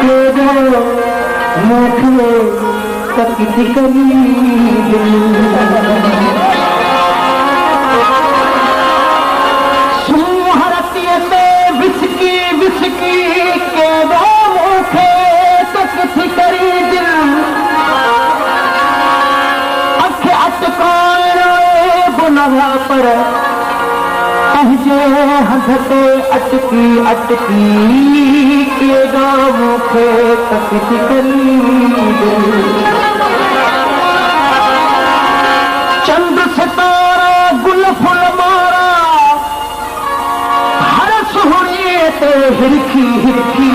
ये जो मुखे तकित करी सुहरती से विसकी विसकी के दो मुखे तकित करी दिल अख अटकाए गुनाह पर जे हंसते अटकी अटकी के दो मुखे तकित करी चंद सितारा गुल फुल मारा हर सुहरे ते हिरखी हिरखी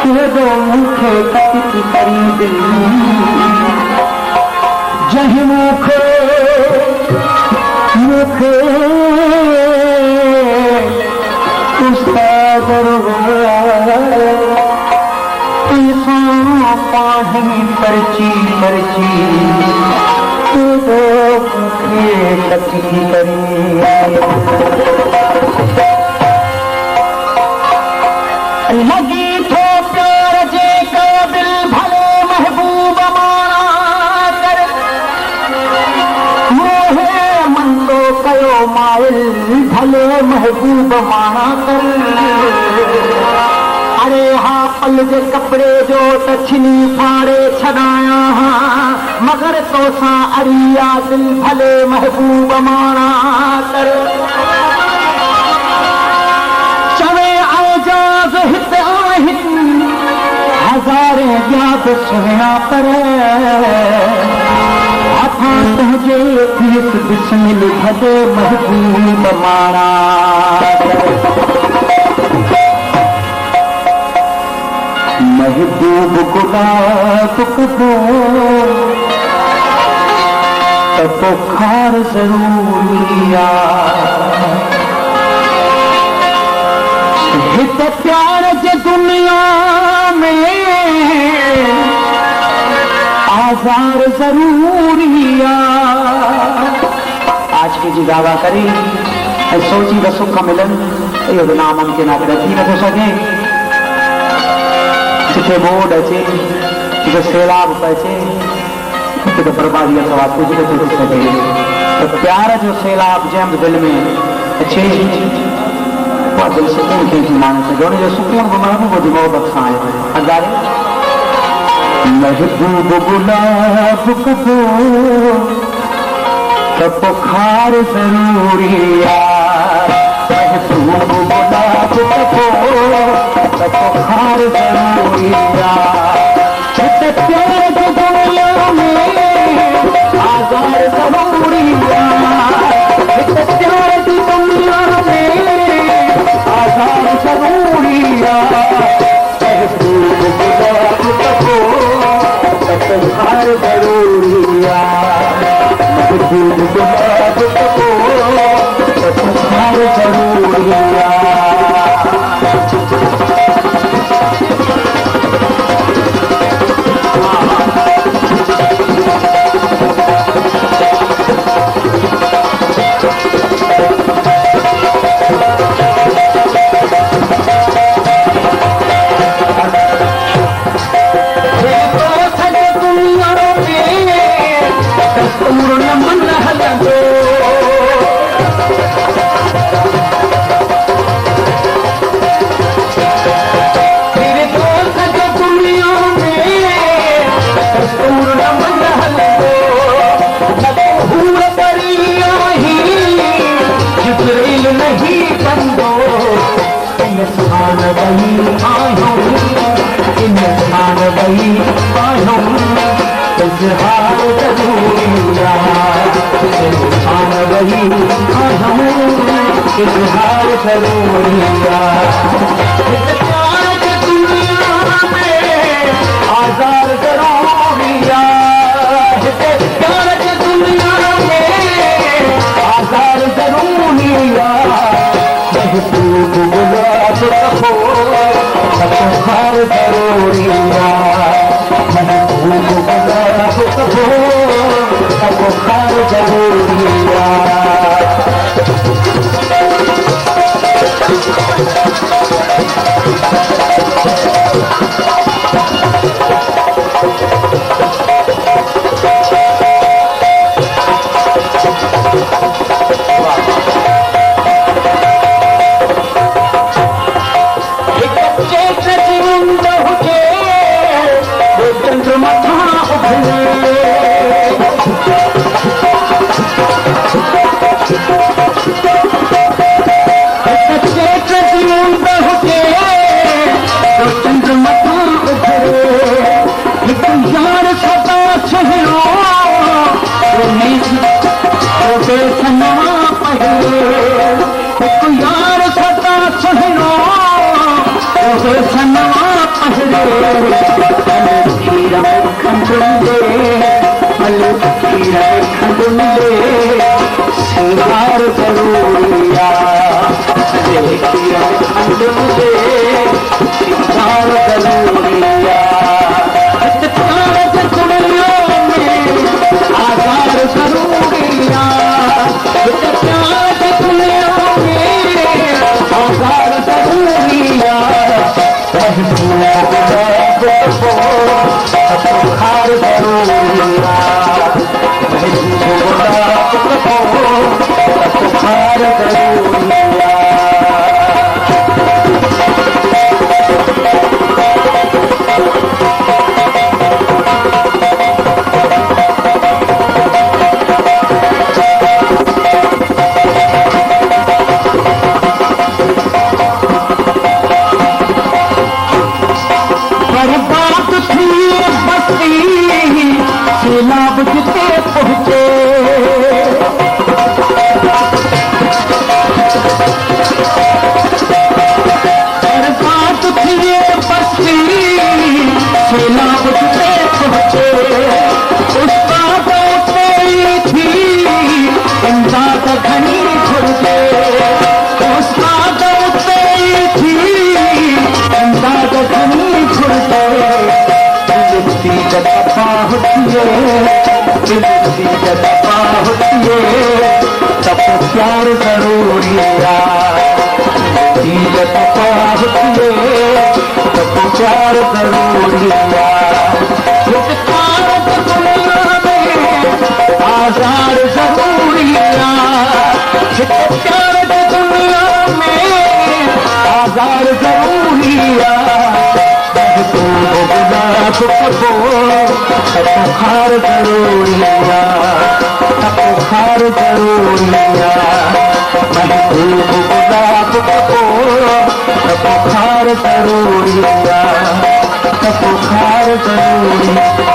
के दो मुखे तकित करी दिल जही मुखे मुखे पाही परची परची तो मुखे तकित करी लगी थो प्यार जे काबिल भले महबूब माना कर मोहे मंदो कयो माइल भले महबूब माना कर अरे हाँ पल जे कपड़े जो तछनी फाड़े छॾाया मगर तोसां अरिया दिल भले महबूब माना कर चवे आजाज़ हिते आहिनि हज़ारे ॿिया बि सुहिणा पर हथां तुंहिंजे फीस बिस्मिल भले महबूब माना महबूब गुलाब कबो तो खार जरूरिया हित प्यार जे दुनिया में आज़ार जरूरिया आज की जी दावा करी सोची व सुख मिलन इहो बि नामुमकिन आहे थी नथो सघे जिथे बोर्ड अचे जिथे सैलाब पचे जिथे बर्बादी अथवा कुछ न थी सघे तो प्यार जो सैलाब जंहिं दिल में अचे उहा दिल सुकून खे थी माने सघे उन जो सुकून बि महबूब जी मोहबत सां आहे अदारे महबूब गुलाब कबो त पुखार ज़रूरी आहे महबूब गुलाब कबो त पुखार ज़रूरी आहे हिते प्यार जी दुनिया में आज़ार ज़रूरी आहे हिते प्यार जी दुनिया में आज़ार ज़रूरी आहे महबूब गुलाब कबो त पुखार ज़रूरी आहे महबूब गुलाब कबो त पुखार ज़रूरी आहे इजहार ज़रूरिया प्यार की दुनिया में आज़ार ज़रूरिया प्यार की दुनिया में आज़ार ज़रूरिया महबूब गुलाब कबो त पुखार ज़रूरिया महबूब गुलाब कबो त पुखार ज़रूरिया सिंगार जरूरिया सिंगार जरूरिया आधार जरूरिया आधार जरूरिया बुखार जरूरिया बुखार जरूरिया सैलाब जिते पहुंचे बात थी बस्ती सैलाब जिते पहुंचे उसका बोते थी इमदाद घनी छुड़के उसका बोते थी इमदाद घनी छुड़के तब प्यार जरूरिया तब प्यार जरूरिया आजार जरूरिया प्यार दुनिया में आजार जरूरिया बुखार जरूरिया बुखार जरूरिया महबूब गुलाब बुखार जरूरिया बुखार जरूरिया